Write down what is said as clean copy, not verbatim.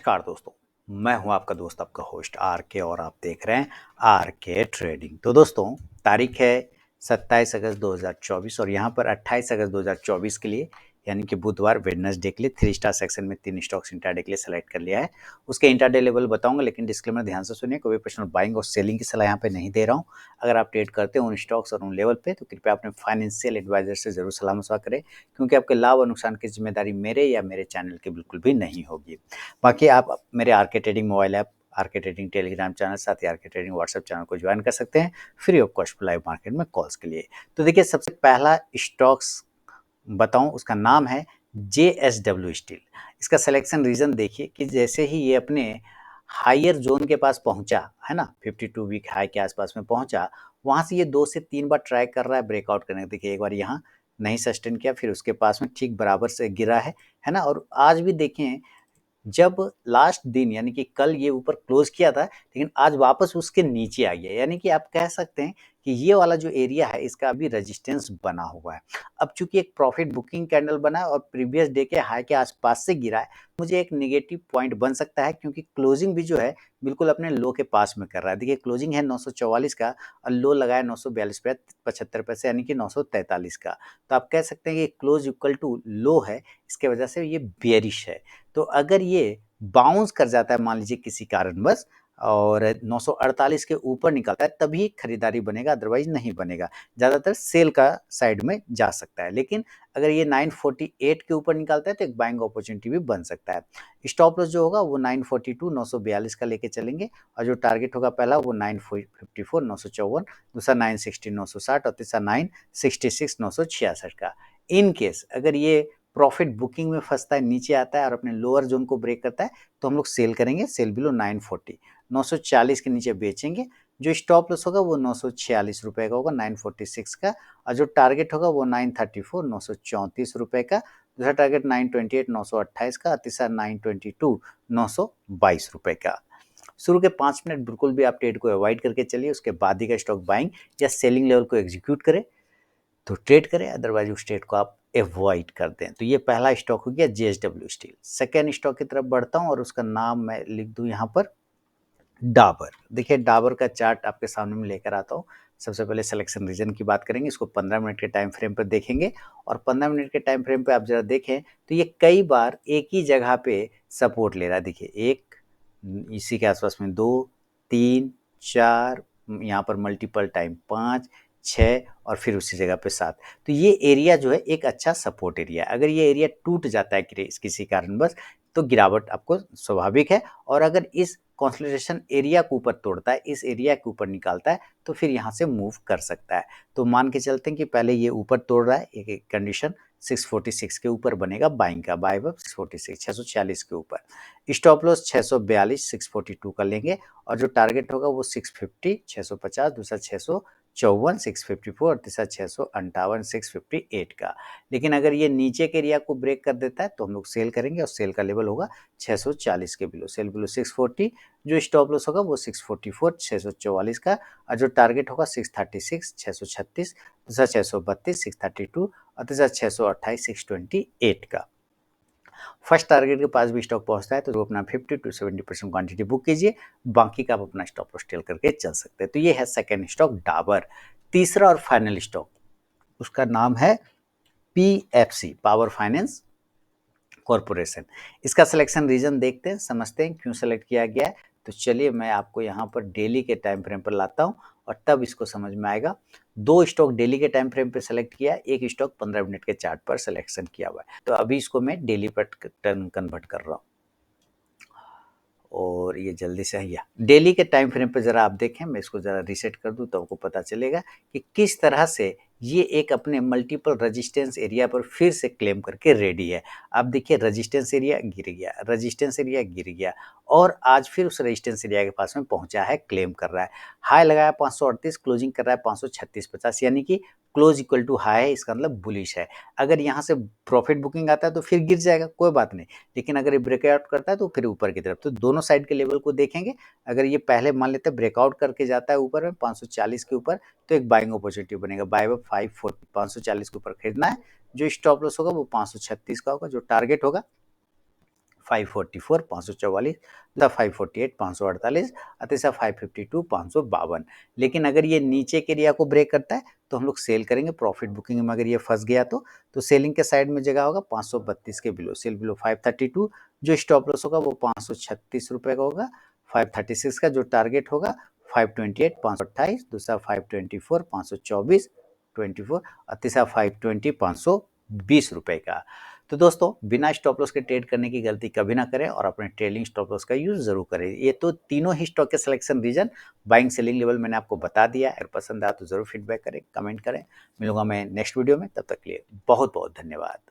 नमस्कार दोस्तों, मैं हूं आपका दोस्त आपका होस्ट आर के और आप देख रहे हैं आर के ट्रेडिंग। तो दोस्तों तारीख है 27 अगस्त 2024 और यहां पर 28 अगस्त 2024 के लिए यानी कि बुधवार वेडनेसडे के लिए 3 स्टार सेक्शन में 3 स्टॉक्स इंट्राडे के लिए सेलेक्ट कर लिया है। उसके इंट्राडे लेवल बताऊंगा, लेकिन डिस्क्लेमर ध्यान से सुनिए, कोई पर्सनल बाइंग और सेलिंग की सलाह यहाँ पे नहीं दे रहा हूँ। अगर आप ट्रेड करते हो उन स्टॉक्स और उन लेवल पे तो कृपया अपने फाइनेंशियल एडवाइजर से जरूर सलाह मशवरा करें, क्योंकि आपके लाभ और नुकसान की जिम्मेदारी मेरे या मेरे चैनल की बिल्कुल भी नहीं होगी। बाकी आप मेरे आर के ट्रेडिंग मोबाइल ऐप, आर के ट्रेडिंग टेलीग्राम चैनल, साथ ही आर के ट्रेडिंग व्हाट्सएप चैनल को ज्वाइन कर सकते हैं free of cost live market में कॉल्स के लिए। तो देखिए, सबसे पहला स्टॉक्स बताऊं, उसका नाम है JSW स्टील। इसका सिलेक्शन रीजन देखिए कि जैसे ही ये अपने हायर जोन के पास पहुंचा है ना, 52 वीक हाई के आसपास में पहुंचा, वहां से ये 2 से 3 बार ट्राई कर रहा है ब्रेकआउट करने का। देखिए, एक बार यहाँ नहीं सस्टेन किया, फिर उसके पास में ठीक बराबर से गिरा है ना। और आज भी देखें, जब लास्ट दिन यानी कि कल ये ऊपर क्लोज किया था, लेकिन आज वापस उसके नीचे आ गया, यानी कि आप कह सकते हैं कि ये वाला जो एरिया है इसका अभी रेजिस्टेंस बना हुआ है। अब चूंकि एक प्रॉफिट बुकिंग कैंडल बना है और प्रीवियस डे के हाई के आसपास से गिरा है, मुझे एक नेगेटिव पॉइंट बन सकता है, क्योंकि क्लोजिंग भी जो है बिल्कुल अपने लो के पास में कर रहा है। देखिए, क्लोजिंग है 944 का और लो लगाया 942 पे 75 पैसे यानी कि 943 का। तो आप कह सकते हैं कि क्लोज इक्वल टू लो है, इसके वजह से ये बेयरिश है। तो अगर ये बाउंस कर जाता है मान लीजिए किसी कारणवश और 948 के ऊपर निकलता है, तभी खरीदारी बनेगा, अदरवाइज नहीं बनेगा। ज़्यादातर सेल का साइड में जा सकता है, लेकिन अगर ये 948 के ऊपर निकलता है तो एक बाइंग अपॉर्चुनिटी भी बन सकता है। स्टॉप लॉस जो होगा वो 942 942 का लेके चलेंगे, और जो टारगेट होगा पहला वो 954 954, दूसरा 960 960 और तीसरा 966 966 का। इन केस अगर ये प्रॉफिट बुकिंग में फंसता है, नीचे आता है और अपने लोअर जोन को ब्रेक करता है, तो हम लोग सेल करेंगे, सेल बिलो 940 940 के नीचे बेचेंगे। जो स्टॉप लॉस होगा वो 946 रुपए का होगा, 946 का, और जो टारगेट होगा वो 934 934 रुपए का, दूसरा टारगेट 928 928 का, तीसरा 922 922 रुपए का। शुरू के 5 मिनट बिल्कुल भी आप ट्रेड को अवॉइड करके चलिए, उसके बाद ही का स्टॉक बाइंग या सेलिंग लेवल को एग्जीक्यूट करें तो ट्रेड करें, अदरवाइज उस ट्रेड को आप अवॉइड कर दें। तो ये पहला स्टॉक हो गया JSW स्टील। सेकेंड स्टॉक की तरफ बढ़ता हूं और उसका नाम मैं लिख दूं यहाँ पर डाबर। देखिए, डाबर का चार्ट आपके सामने में लेकर आता हूँ। सबसे पहले सिलेक्शन रीजन की बात करेंगे, इसको 15 मिनट के टाइम फ्रेम पर देखेंगे, और 15 मिनट के टाइम फ्रेम पे आप जरा देखें तो ये कई बार एक ही जगह पे सपोर्ट ले रहा है। देखिए, एक, इसी के आसपास में 2 3 4, यहाँ पर मल्टीपल टाइम 5 6 और फिर उसी जगह पे 7। तो ये एरिया जो है एक अच्छा सपोर्ट एरिया है। अगर ये एरिया टूट जाता है किसी कारणवश तो गिरावट आपको स्वाभाविक है, और अगर इस कंसोलिडेशन एरिया के ऊपर तोड़ता है, इस एरिया के ऊपर निकालता है, तो फिर यहाँ से मूव कर सकता है। तो मान के चलते हैं कि पहले ये ऊपर तोड़ रहा है, एक कंडीशन 646 के ऊपर बनेगा बाइंग का, बाय अब 646 646 के ऊपर। स्टॉप लॉस 642 642 का लेंगे, और जो टारगेट होगा वो 650 650, दूसरा 654 654 और तीसरा 658 658 का। लेकिन अगर ये नीचे के एरिया को ब्रेक कर देता है तो हम लोग सेल करेंगे, और सेल का लेवल होगा 640 के बिलो, सेल बिलो 640। जो स्टॉप लॉस होगा वो 644 644 का, और जो टारगेट होगा 636 636, दूसरा 632 632 और तीसरा 628 628 का। फर्स्ट टारगेट के पास भी स्टॉक पहुंचता है तो वो अपना 50 to 70% क्वांटिटी बुक कीजिए, बाकी का आप अपना स्टॉप लॉस टेल करके चल सकते हैं। तो ये है सेकंड स्टॉक डाबर। तीसरा और फाइनल स्टॉक, उसका नाम है PFC, पावर फाइनेंस कॉरपोरेशन। इसका सिलेक्शन रीजन देखते हैं, समझते हैं क्यों सेलेक्ट किया गया है। तो चलिए मैं आपको यहाँ पर डेली के टाइम फ्रेम पर लाता हूँ और तब इसको समझ में आएगा। 2 स्टॉक डेली के टाइम फ्रेम पे सेलेक्ट किया, एक स्टॉक 15 मिनट के चार्ट पर सिलेक्शन किया हुआ है। तो अभी इसको मैं डेली पर टर्न कन्वर्ट कर रहा हूँ, और ये जल्दी से है डेली के टाइम फ्रेम पे जरा आप देखें, मैं इसको जरा रीसेट कर दूं तो आपको पता चलेगा कि किस तरह से ये एक अपने मल्टीपल रेजिस्टेंस एरिया पर फिर से क्लेम करके रेडी है। आप देखिए, रेजिस्टेंस एरिया गिर गया, रेजिस्टेंस एरिया गिर गया, और आज फिर उस रेजिस्टेंस एरिया के पास में पहुंचा है, क्लेम कर रहा है। हाई लगाया 538, क्लोजिंग कर रहा है 536.50, यानी कि क्लोज इक्वल टू हाई है, इसका मतलब बुलिश है। अगर यहाँ से प्रॉफिट बुकिंग आता है तो फिर गिर जाएगा, कोई बात नहीं, लेकिन अगर ये ब्रेकआउट करता है तो फिर ऊपर की तरफ। तो दोनों साइड के लेवल को देखेंगे। अगर ये पहले मान लेते हैं ब्रेकआउट करके जाता है ऊपर में 540 के ऊपर, तो एक बाइंग अपॉर्चुनिटी बनेगा, बाय 540 540 के ऊपर खरीदना है। जो स्टॉप लॉस होगा वो 536 का होगा, जो टारगेट होगा 544 544, दूसरा 548 548 और तीसरा 552 552। लेकिन अगर ये नीचे के एरिया को ब्रेक करता है तो हम लोग सेल करेंगे। प्रॉफिट बुकिंग में अगर ये फंस गया तो सेलिंग के साइड में जगह होगा 532 के बिलो, सेल बिलो 532। जो स्टॉप लॉस होगा वो 536 रुपए का होगा। 536 का जो टारगेट होगा 528 528, दूसरा 524 524 24 और तीसरा 520 520 रुपए का। तो दोस्तों बिना स्टॉप लॉस के ट्रेड करने की गलती कभी ना करें और अपने ट्रेलिंग स्टॉप लॉस का यूज जरूर करें। ये तो तीनों ही स्टॉक के selection reason, buying selling level मैंने आपको बता दिया। अगर पसंद आया तो जरूर फीडबैक करें, कमेंट करें। मिलूंगा मैं नेक्स्ट वीडियो में, तब तक के लिए बहुत बहुत धन्यवाद।